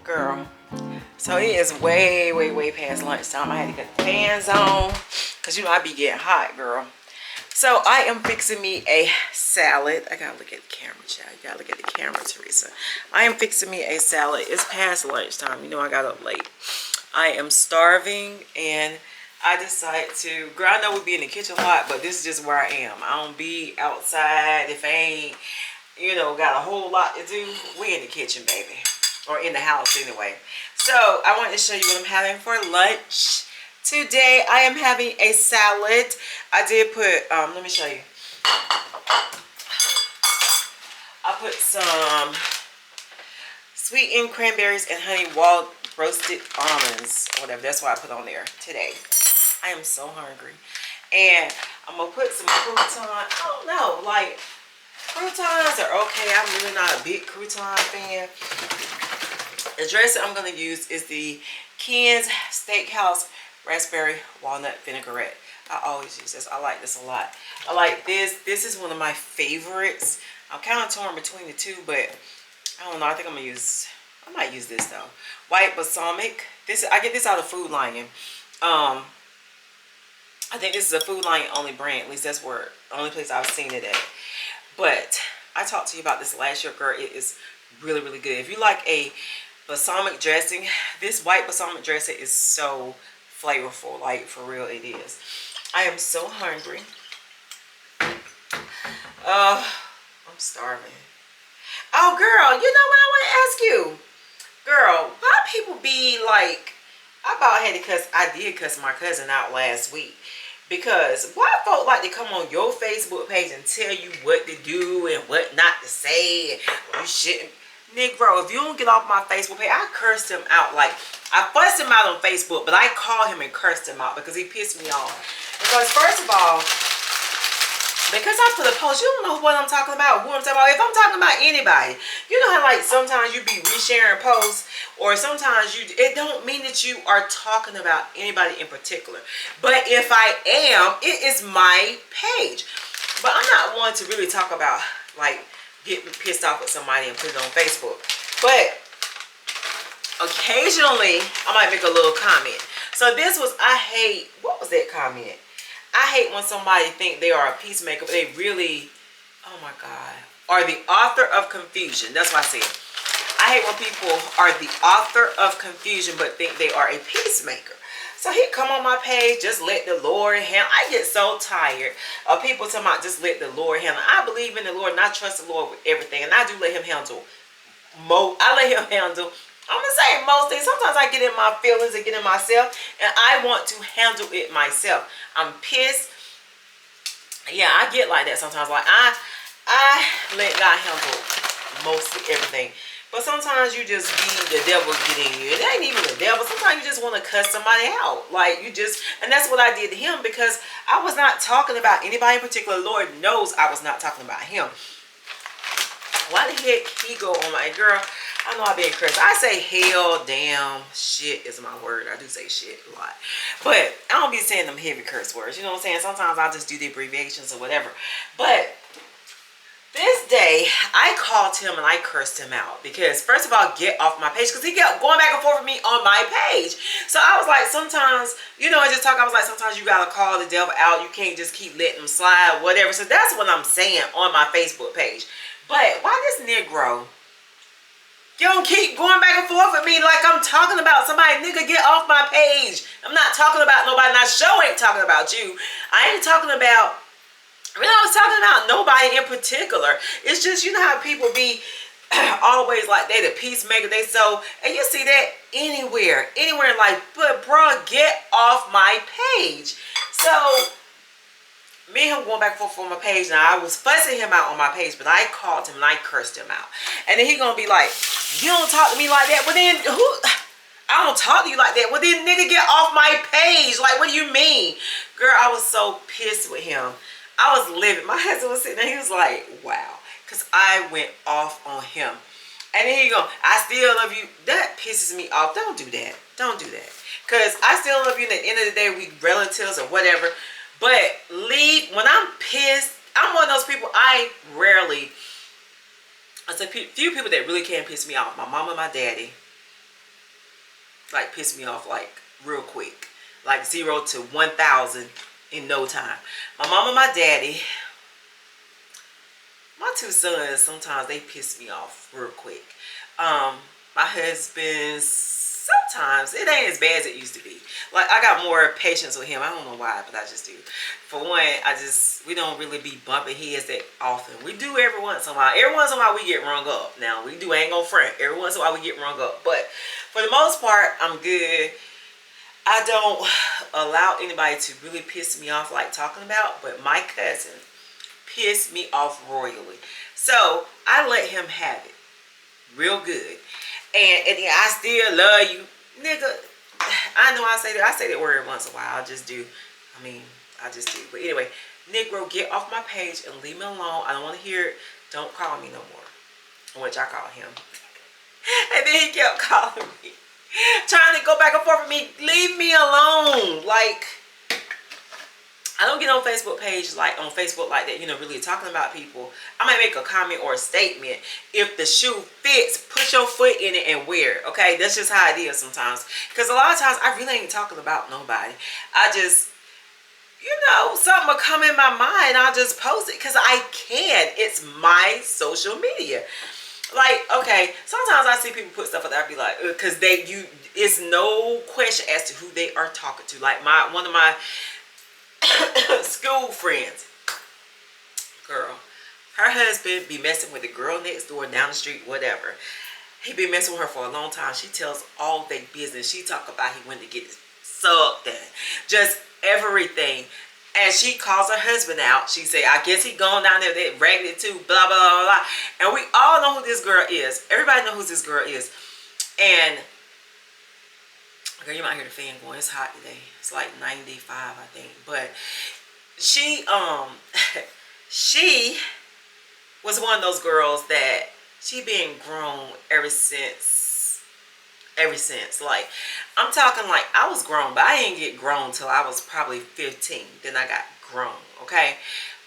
Girl, so it is way past lunchtime. I had to get the fans on because you know I be getting hot, girl. So I am fixing me a salad. I gotta look at the camera, child. You gotta look at the camera, Teresa. I am fixing me a salad. It's past lunchtime. You know I got up late. I am starving and I decided to, girl, I know we be in the kitchen a lot, but this is just where I am. I don't be outside if I ain't, you know, got a whole lot to do. We in the kitchen, baby. Or in the house anyway. So I wanted to show you what I'm having for lunch. Today I am having a salad. I did put, let me show you. I put some sweetened cranberries and honey walled roasted almonds or whatever. That's what I put on there today. I am so hungry. And I'm going to put some croutons. I don't know, like croutons are okay. I'm really not a big crouton fan. The dressing I'm going to use is the Ken's Steakhouse Raspberry Walnut Vinaigrette. I always use this. I like this a lot. I like this. This is one of my favorites. I'm kind of torn between the two, but I don't know. I think I'm going to use, I might use this though. White balsamic. This, I get this out of Food Lion. I think this is a Food Lion only brand. At least that's where, the only place I've seen it at. But I talked to you about this last year, girl. It is really good. If you like a balsamic dressing, this white balsamic dressing is so flavorful, like for real it is. I am so hungry. I'm starving. Oh girl, you know what I want to ask you, girl, why people be like, I did cuss my cousin out last week, because why folk like to come on your Facebook page and tell you what to do and what not to say, and you shouldn't. Negro, if you don't get off my Facebook page, I cursed him out. Like, I fussed him out on Facebook, but I called him and cursed him out because he pissed me off. Because first of all, because I put a post, you don't know what I'm talking about, who I'm talking about. If I'm talking about anybody, you know how like sometimes you be resharing posts, or sometimes it don't mean that you are talking about anybody in particular. But if I am, it is my page. But I'm not one to really talk about like get pissed off with somebody and put it on Facebook. But occasionally I might make a little comment. So this was, what was that comment? I hate when somebody think they are a peacemaker, but they really, oh my God, are the author of confusion. That's what I said. I hate when people are the author of confusion but think they are a peacemaker. So he come on my page, just let the Lord handle. I get so tired of people talking about just let the Lord handle. I believe in the Lord and I trust the Lord with everything. And I do let him handle I'm going to say most things. Sometimes I get in my feelings and get in myself. And I want to handle it myself. I'm pissed. Yeah, I get like that sometimes. Like I let God handle mostly everything. But sometimes you just be the devil getting you. It ain't even the devil. Sometimes you just want to cuss somebody out. Like you just, and that's what I did to him, because I was not talking about anybody in particular. Lord knows I was not talking about him. Why the heck he go on my, girl, I know I be cursed. I say hell, damn, shit is my word. I do say shit a lot. But I don't be saying them heavy curse words. You know what I'm saying? Sometimes I just do the abbreviations or whatever. But this day, I called him and I cursed him out because, first of all, get off my page, because he kept going back and forth with me on my page. So I was like, sometimes, you know, I was like, sometimes you got to call the devil out. You can't just keep letting him slide, whatever. So that's what I'm saying on my Facebook page. But why this Negro, you don't keep going back and forth with me like I'm talking about somebody? Nigga, get off my page. I'm not talking about nobody. And I sure ain't talking about you. I ain't talking about, I was talking about nobody in particular. It's just, you know how people be always like they the peacemaker. They so, and you see that anywhere in life. But bro, get off my page. So me and him going back and forth on my page. Now I was fussing him out on my page, but I called him and I cursed him out. And then he gonna be like, you don't talk to me like that. Well then I don't talk to you like that. Well then nigga, get off my page. Like, what do you mean? Girl, I was so pissed with him. I was livid. My husband was sitting there. He was like, wow. Because I went off on him. And then he go, I still love you. That pisses me off. Don't do that. Don't do that. Because I still love you. And at the end of the day, we relatives or whatever. But leave. When I'm pissed, I'm one of those people. There's a few people that really can piss me off. My mom and my daddy. like piss me off like real quick, like 0 to 1,000 in no time. My mom and my daddy, my two sons, sometimes they piss me off real quick. My husband, sometimes it ain't as bad as it used to be. Like, I got more patience with him. I don't know why, but I just do. For one, we don't really be bumping heads that often. We do every once in a while. Every once in a while we get rung up. Now, we do, ain't gonna front. Every once in a while we get rung up. But for the most part, I'm good. I don't allow anybody to really piss me off like talking about, but my cousin pissed me off royally. So I let him have it real good. And I still love you, nigga. I know I say that word once in a while. I just do. I mean, I just do. But anyway, Negro, get off my page and leave me alone. I don't want to hear it. Don't call me no more. Which I call him. And then he kept calling me, trying to go back and forth with me. Leave me alone. Like, I don't get on Facebook like that, you know, really talking about people. I might make a comment or a statement. If the shoe fits, put your foot in it and wear it, okay? That's just how it is sometimes. Because a lot of times, I really ain't talking about nobody. I just, you know, something will come in my mind, I'll just post it because I can. It's my social media. Like, okay, sometimes I see people put stuff up there, I be like, because it's no question as to who they are talking to. Like, one of my school friends, girl, her husband be messing with the girl next door, down the street, whatever. He been messing with her for a long time. She tells all their business. She talk about he went to get his sub done, just everything. And she calls her husband out. She say, I guess he gone down there, they raggedy too, blah, blah, blah, blah. And we all know who this girl is. Everybody know who this girl is. And girl, you might hear the fan going. It's hot today. It's like 95, I think. But she she was one of those girls that she been grown ever since. Like, I'm talking like I was grown, but I didn't get grown till I was probably 15. Then I got grown, okay?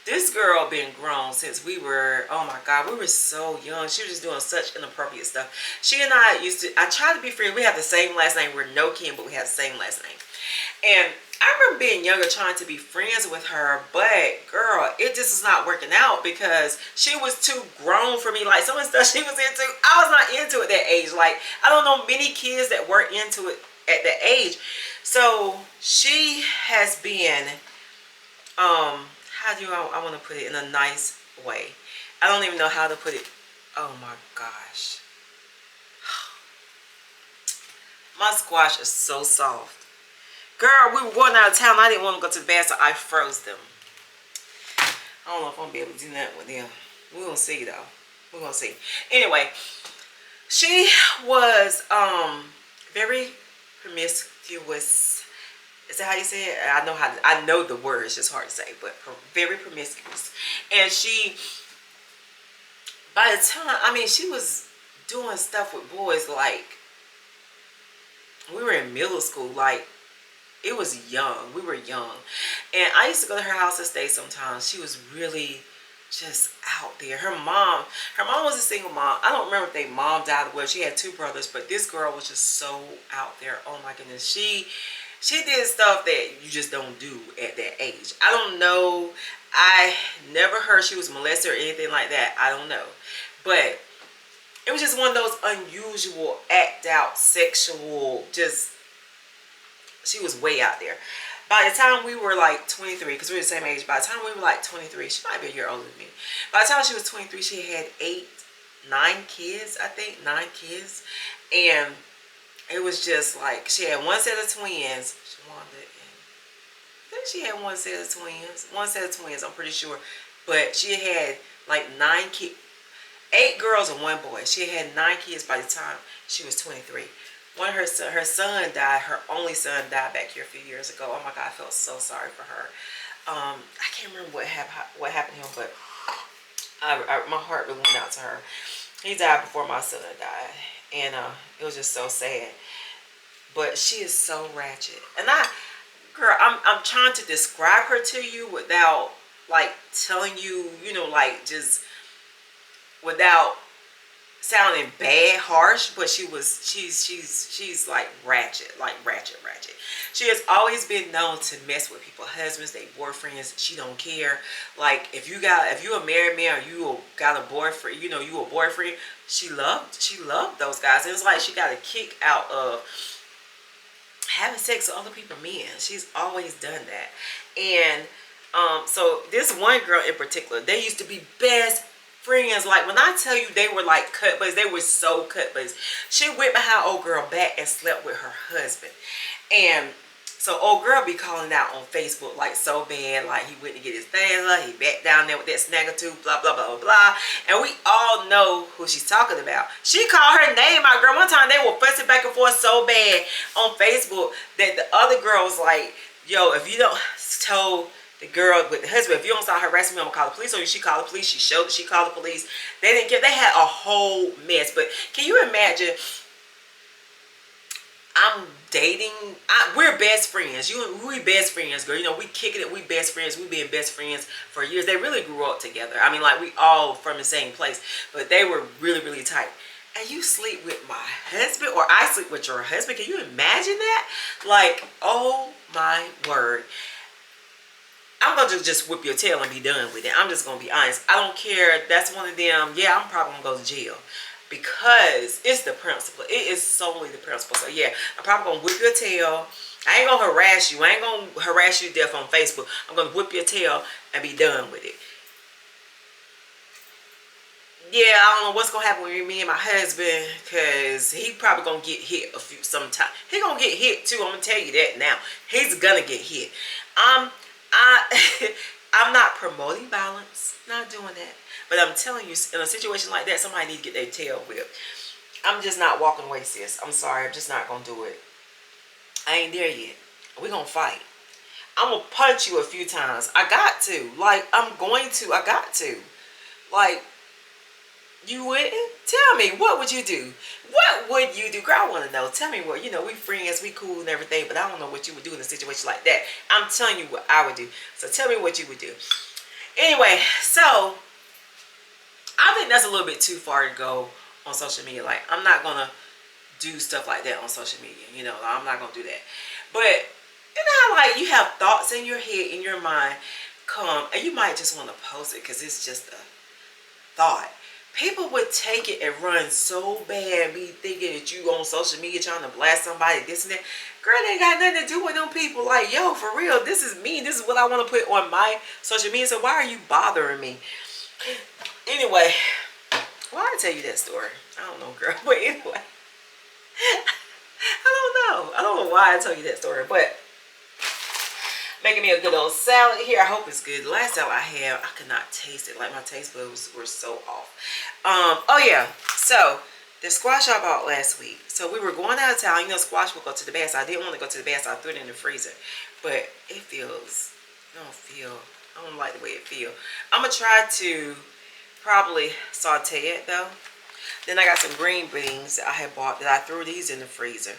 This girl been grown since we were, oh my God, we were so young. She was just doing such inappropriate stuff. She and I I tried to be friends. We have the same last name. We're no kin, but we have the same last name. And I remember being younger trying to be friends with her, but girl, it just is not working out because she was too grown for me. Like, some of the stuff she was into, I was not into at that age. Like, I don't know many kids that were into it at that age. So she has been, how do I want to put it in a nice way? I don't even know how to put it. Oh my gosh. My squash is so soft. Girl, we were going out of town. I didn't want to go to the bath, so I froze them. I don't know if I'm going to be able to do that with them. We're going to see, though. We're going to see. Anyway, she was very promiscuous. Is that how you say it? I know the word. It's just hard to say, but very promiscuous. And she, by the time, I mean, she was doing stuff with boys like, we were in middle school, like, it was young. We were young. And I used to go to her house and stay sometimes. She was really just out there. Her mom was a single mom. I don't remember if their mom died or what. She had two brothers, but this girl was just so out there. Oh my goodness. She did stuff that you just don't do at that age. I don't know. I never heard she was molested or anything like that. I don't know. But it was just one of those unusual, act out, sexual, just, she was way out there. By the time we were like 23, because we were the same age, by the time we were like 23, she might be a year older than me. By the time she was 23, she had 9 kids, I think, 9 kids. And it was just like, she had one set of twins. I think she had one set of twins, I'm pretty sure. But she had like 9 kids, 8 girls and 1 boy. She had 9 kids by the time she was 23. One of her son died. Her only son died back here a few years ago. Oh my God, I felt so sorry for her. I can't remember what happened to him, but my heart really went out to her. He died before my son died, and it was just so sad. But she is so ratchet, and girl, I'm trying to describe her to you without like telling you, you know, like just without sounding bad, harsh, but she's like ratchet. She has always been known to mess with people's husbands, they boyfriends. She don't care. Like if you a married man or you got a boyfriend, you a boyfriend. She loved those guys. It was like she got a kick out of having sex with other people's men. She's always done that. And so this one girl in particular, they used to be best friends. Like when I tell you they were like cut buddies, they were so cut buddies. She went behind old girl back and slept with her husband. And so old girl be calling out on Facebook like so bad, like he went to get his things, he back down there with that snagger-tooth, blah, blah, blah, blah, blah. And we all know who she's talking about. She called her name out, girl. One time they were fussing back and forth so bad on Facebook that the other girl was like, yo, if you don't told the girl with the husband, if you don't stop harassing me, I'm gonna call the police on you. She called the police. She showed that she called the police. They didn't care. They had a whole mess. But can you imagine? I'm dating. We're best friends. We best friends, girl. We kicking it. We best friends. We been best friends for years. They really grew up together. I mean, like we all from the same place, but they were really, really tight. And you sleep with my husband, or I sleep with your husband. Can you imagine that? Like, oh my word. I'm going to just whip your tail and be done with it. I'm just going to be honest. I don't care. That's one of them. Yeah, I'm probably going to go to jail. Because it's the principle. It is solely the principle. So yeah, I'm probably going to whip your tail. I ain't going to harass you. I ain't going to harass you to death on Facebook. I'm going to whip your tail and be done with it. Yeah, I don't know what's going to happen with me and my husband. Because he probably going to get hit sometime. He going to get hit too. I'm going to tell you that now. He's going to get hit. I'm not promoting violence, not doing that. But I'm telling you, in a situation like that, somebody need to get their tail whipped. I'm just not walking away, sis. I'm sorry, I'm just not going to do it. I ain't there yet. We're going to fight. I'm going to punch you a few times. I got to. Like, I'm going to. I got to. Like, you wouldn't? Tell me, what would you do? What would you do? Girl, I want to know. Tell me what. We friends, we cool and everything, but I don't know what you would do in a situation like that. I'm telling you what I would do. So tell me what you would do. Anyway, so I think that's a little bit too far to go on social media. Like, I'm not going to do stuff like that on social media. I'm not going to do that. But, how, like, you have thoughts in your head, in your mind, and you might just want to post it because it's just a thought. People would take it and run so bad, be thinking that you on social media trying to blast somebody, this and that. Girl, they ain't got nothing to do with them people. Like, yo, for real, this is me. This is what I want to put on my social media. So why are you bothering me? Anyway, why did I tell you that story? I don't know, girl. But anyway, I don't know why I told you that story. But making me a good old salad here. I hope it's good. The last salad I had, I could not taste it. Like, my taste buds were so off. Oh yeah, so the squash I bought last week. So we were going out of town. Squash will go to the bath. So I didn't want to go to the bath, so I threw it in the freezer. But it feels, I don't like the way it feels. I'm going to try to probably saute it though. Then I got some green beans that I had bought that I threw these in the freezer.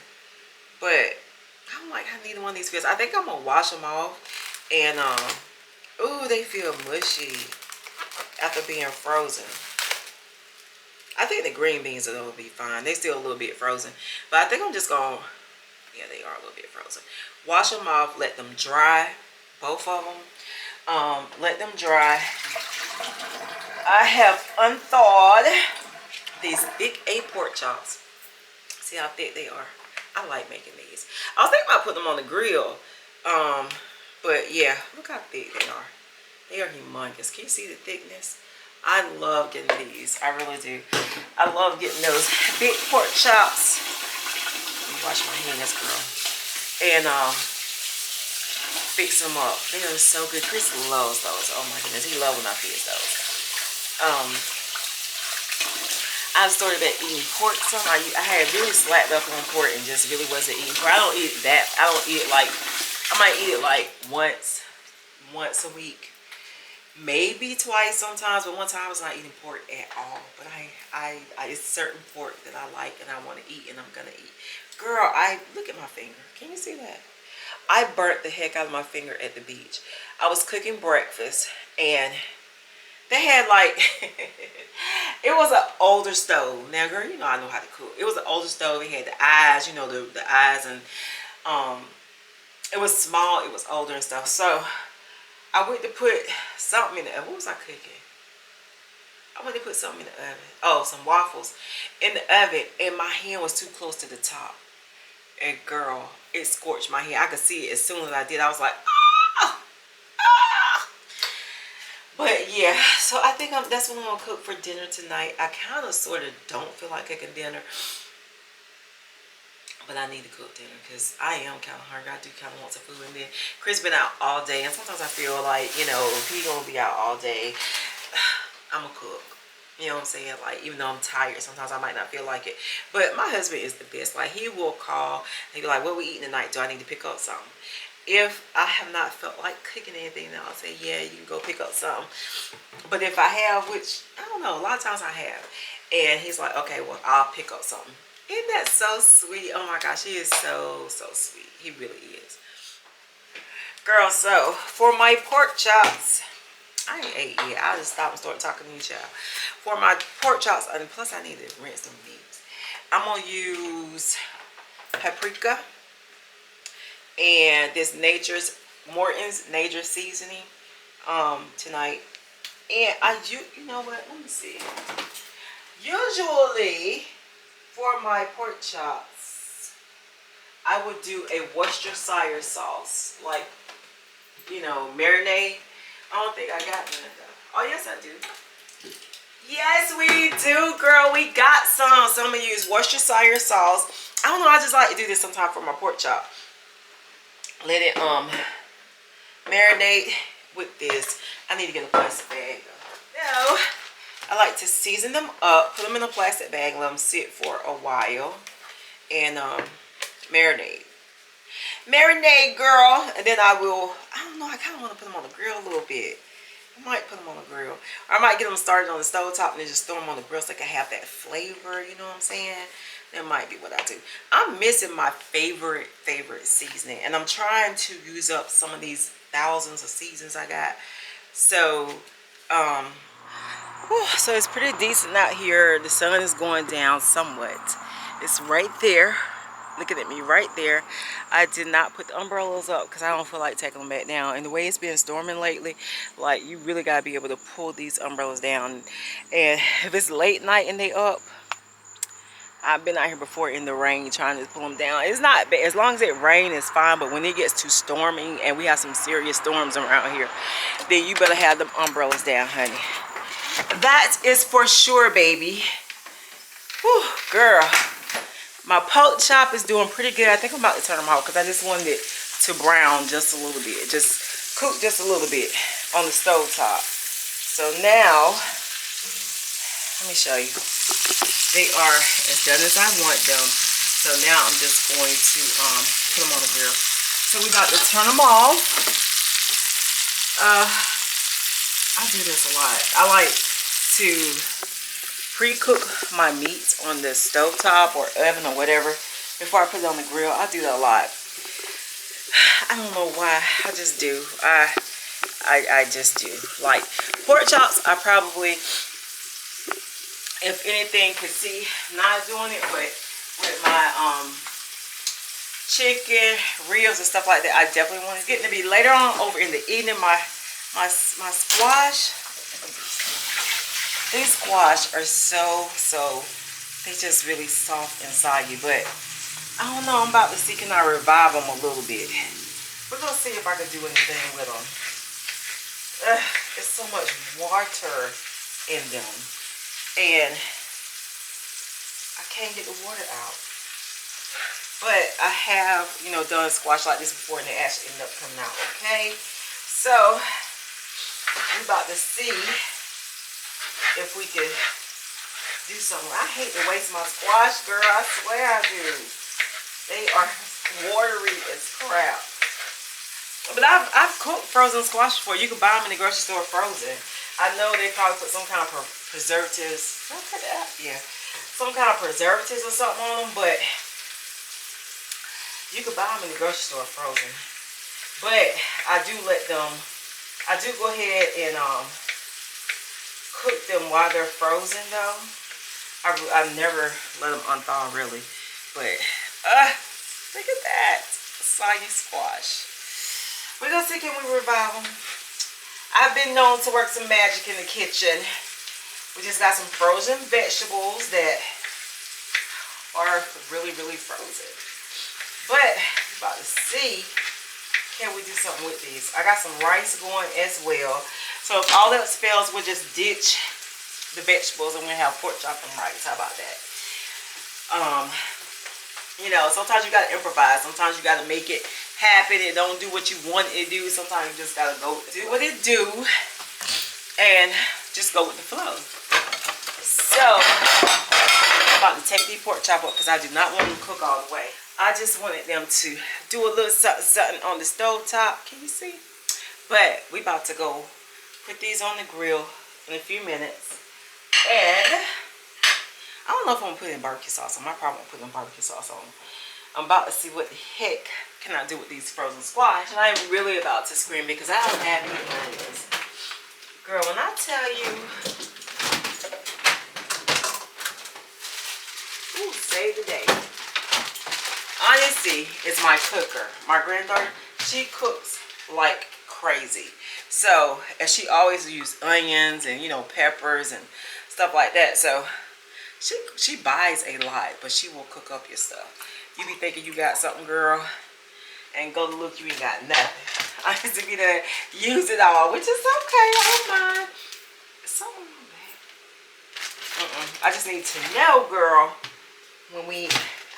But I don't like how neither one of these feels. I think I'm going to wash them off. And, ooh, they feel mushy after being frozen. I think the green beans are going to be fine. They're still a little bit frozen. But I think I'm just going to, yeah, they are a little bit frozen. Wash them off, let them dry, both of them. Let them dry. I have unthawed these big A pork chops. See how thick they are? I like making these. I was thinking about putting them on the grill. But yeah, look how thick they are. They are humongous. Can you see the thickness? I love getting these. I really do. I love getting those big pork chops. Let me wash my hands, girl. And fix them up. They are so good. Chris loves those. Oh my goodness. He loves when I fix those. I started back eating pork some. I had really slacked up on pork and just really wasn't eating pork. I don't eat that. I don't eat it like, I might eat it like once a week. Maybe twice sometimes, but one time I was not eating pork at all. But it's certain pork that I like and I want to eat and I'm going to eat. Girl, look at my finger. Can you see that? I burnt the heck out of my finger at the beach. I was cooking breakfast and they had like, It was an older stove. Now, girl, you know I know how to cook. It was an older stove. It had the eyes, you know, the eyes, and it was small. It was older and stuff. So I went to put something in the oven. What was I cooking? I went to put something in the oven. Oh, some waffles in the oven, and my hand was too close to the top. And girl, it scorched my hand. I could see it as soon as I did. I was like, ah, ah. But yeah, so I think that's what I'm gonna cook for dinner tonight. I kind of sort of don't feel like cooking dinner, but I need to cook dinner because I am kind of hungry. I do kind of want some food. And then Chris been out all day, and sometimes I feel like, you know, if he gonna be out all day, I'm gonna cook. You know what I'm saying? Like, even though I'm tired, sometimes I might not feel like it. But my husband is the best. Like, he will call and he'll be like, what we eating tonight? Do I need to pick up something? If I have not felt like cooking anything, then I'll say, yeah, you can go pick up something. But if I have, which, I don't know, a lot of times I have. And he's like, okay, well, I'll pick up something. Isn't that so sweet? Oh my gosh, he is so, so sweet. He really is. Girl, so, for my pork chops, I ain't ate yet. I just stopped and started talking to you, child. For my pork chops, and plus I need to rinse them meats, I'm going to use paprika and this Morton's Nature Seasoning tonight. And you know what? Let me see. Usually, for my pork chops, I would do a Worcestershire sauce. Like, you know, marinade. I don't think I got none though. Oh, yes, I do. Yes, we do, girl. We got some. So I'm going to use Worcestershire sauce. I don't know. I just like to do this sometimes for my pork chop. Let it marinate with this. I need to get a plastic bag though. Now, I like to season them up, put them in a plastic bag, let them sit for a while, and marinate. Marinate, girl. And then I don't know, I kind of want to put them on the grill a little bit. I might put them on the grill. Or I might get them started on the stove top and then just throw them on the grill so they can have that flavor, you know what I'm saying? That might be what I do. I'm missing my favorite seasoning. And I'm trying to use up some of these thousands of seasons I got. So, so it's pretty decent out here. The sun is going down somewhat. It's right there. Looking at me right there. I did not put the umbrellas up because I don't feel like taking them back down. And the way it's been storming lately, like, you really got to be able to pull these umbrellas down. And if it's late night and they up, I've been out here before in the rain trying to pull them down. It's not bad. As long as it rains, it's fine. But when it gets too storming, and we have some serious storms around here, then you better have them umbrellas down, honey. That is for sure, baby. Whew, girl. My pork chop is doing pretty good. I think I'm about to turn them off because I just wanted it to brown just a little bit. Just cook just a little bit on the stove top. So now, let me show you. They are as done as I want them. So now I'm just going to put them on the grill. So we're about to turn them off. I do this a lot. I like to pre-cook my meats on the stovetop or oven or whatever before I put it on the grill. I do that a lot. I don't know why. I just do. I just do. Like pork chops, I probably, if anything, could see not doing it, but with my chicken, ribs and stuff like that, I definitely want it. It's getting to be later on over in the evening. My squash. These squash are so, they just really soft inside you. But I don't know, I'm about to see, can I revive them a little bit? We're going to see if I can do anything with them. There's so much water in them. And I can't get the water out. But I have, you know, done squash like this before and they actually end up coming out okay. So, we're about to see if we could do something. I hate to waste my squash, girl. I swear I do. They are watery as crap. But I've cooked frozen squash before. You can buy them in the grocery store frozen. I know they probably put some kind of preservatives. Did I put that? Yeah. Some kind of preservatives or something on them, but you can buy them in the grocery store frozen. But I do let them, I do go ahead and cook them while they're frozen though. I've never let them unthaw really. But look at that. Soggy squash. We're gonna see, can we revive them? I've been known to work some magic in the kitchen. We just got some frozen vegetables that are really, really frozen. But about to see, can we do something with these? I got some rice going as well. So if all else fails, we'll just ditch the vegetables and we'll have pork chop and rice. How about that? You know, sometimes you gotta improvise. Sometimes you gotta make it happen. It don't do what you want it to do. Sometimes you just gotta go do what it do and just go with the flow. So I'm about to take these pork chop up because I do not want them to cook all the way. I just wanted them to do a little something on the stove top. Can you see? But we about to go put these on the grill in a few minutes. And I don't know if I'm gonna put in barbecue sauce on. I probably won't put in barbecue sauce on. I'm about to see what the heck can I do with these frozen squash. And I'm really about to scream because I don't have any onions. Girl, when I tell you, ooh, save the day. Honesty is my cooker. My granddaughter, she cooks like crazy. So, and she always uses onions and, you know, peppers and stuff like that. So she buys a lot, but she will cook up your stuff. You be thinking you got something, girl, and go to look, you ain't got nothing. I used to be there, use it all, which is okay. I don't mind. It's something bad. I just need to know, girl, when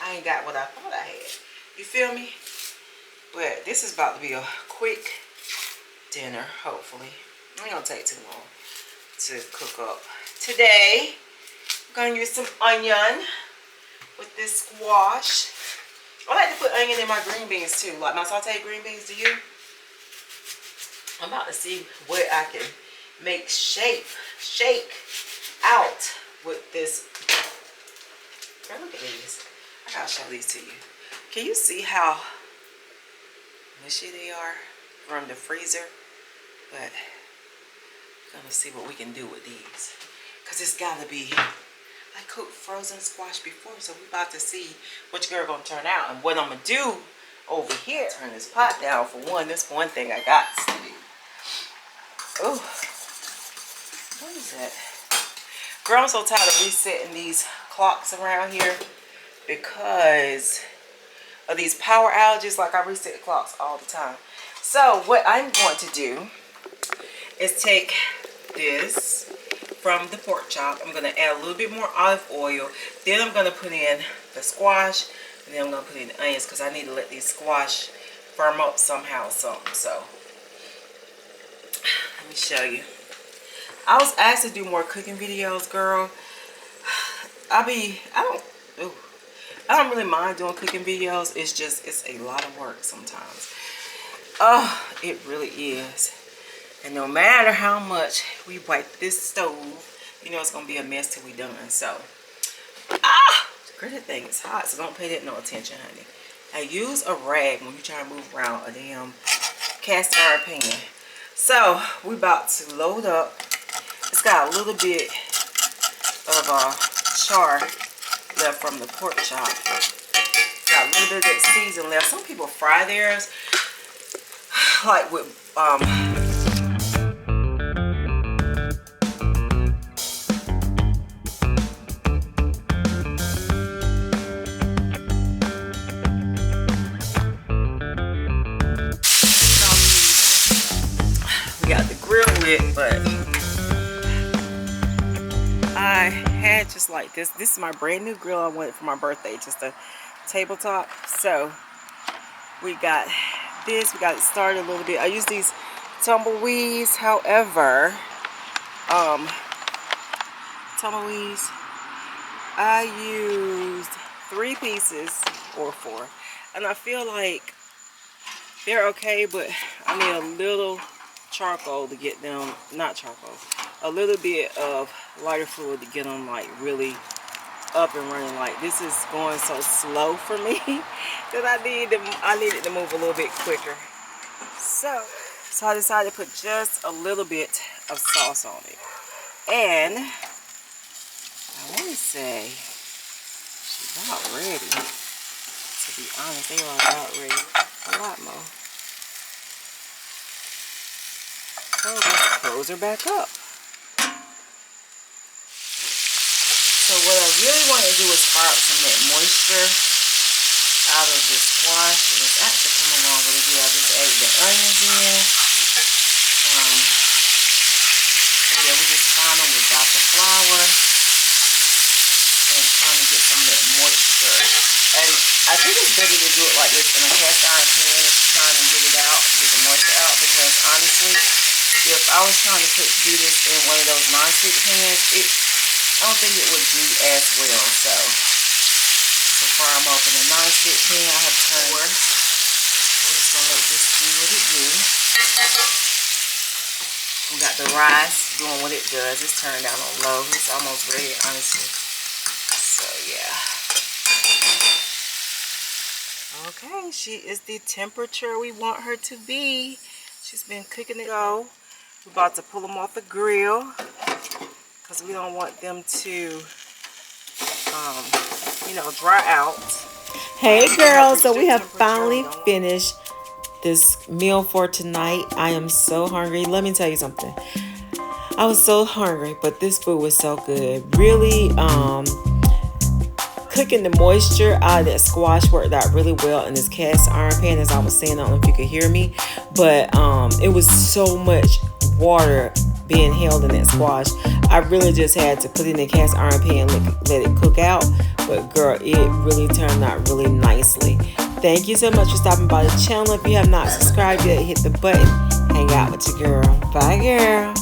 I ain't got what I thought I had. You feel me? But this is about to be a quick dinner, hopefully. It ain't gonna take too long to cook up. Today, I'm gonna use some onion with this squash. I like to put onion in my green beans too, like my sauteed green beans. Do you? I'm about to see what I can make shake out with this. Girl, look at these. I gotta show these to you. Can you see how mushy they are from the freezer? But I'm gonna see what we can do with these. Cause it's gotta be, I cooked frozen squash before, so we about to see which girl gonna turn out. And what I'm gonna do over here, turn this pot down for one. That's one thing I got to do. Oh, what is that? Girl, I'm so tired of resetting these clocks around here because of these power outages. Like, I reset the clocks all the time. So what I'm going to do is take this from the pork chop. I'm going to add a little bit more olive oil. Then I'm going to put in the squash. And then I'm going to put in the onions because I need to let these squash firm up somehow or something. So let me show you. I was asked to do more cooking videos, girl. I don't really mind doing cooking videos. It's just, it's a lot of work sometimes. Oh, it really is. And no matter how much we wipe this stove, you know it's going to be a mess till we done. So, girl, that thing is hot, so don't pay that no attention, honey. Now, use a rag when you try to move around a damn cast iron pan. So, we about to load up. It's got a little bit of char left from the pork chop. Got a little bit of that season left. Some people fry theirs like with we got the grill lit, but I had just like this. This is my brand new grill I wanted for my birthday, just a tabletop. So we got this. We got it started a little bit. I use these tumbleweeds. However, tumbleweeds, I used 3 pieces or 4, and I feel like they're okay, but I need a little charcoal to get them, not charcoal, a little bit of lighter fluid to get them like really up and running. Like, this is going so slow for me that I needed to move a little bit quicker. So I decided to put just a little bit of sauce on it. And I want to say she's about ready. To be honest, they are about ready. A lot more. So let's close her back up. So what I really want to do is fire up some of that moisture out of this squash, and it's actually coming along really good. I just added the onions in. So yeah, we just frying them without the flour and trying to get some of that moisture. And I think it's better to do it like this in a cast iron pan if you're trying to get it out, get the moisture out, because honestly, if I was trying to do this in one of those non-stick pans, I don't think it would do as well. So fry them up in a non-stick pan. I have turned. We're just gonna let this do what it do. We got the rice doing what it does. It's turned down on low. It's almost ready, honestly. So yeah. Okay, she is the temperature we want her to be. She's been cooking it. Go. We're about to pull them off the grill because we don't want them to, you know, dry out. Hey girls, so we have finally finished this meal for tonight. I am so hungry. Let me tell you something. I was so hungry, but this food was so good. Really, cooking the moisture out of that squash worked out really well in this cast iron pan, as I was saying. I don't know if you could hear me, but it was so much water being held in that squash. I really just had to put it in the cast iron pan and let it cook out. But girl, it really turned out really nicely. Thank you so much for stopping by the channel. If you have not subscribed yet, hit the button. Hang out with your girl. Bye, girl.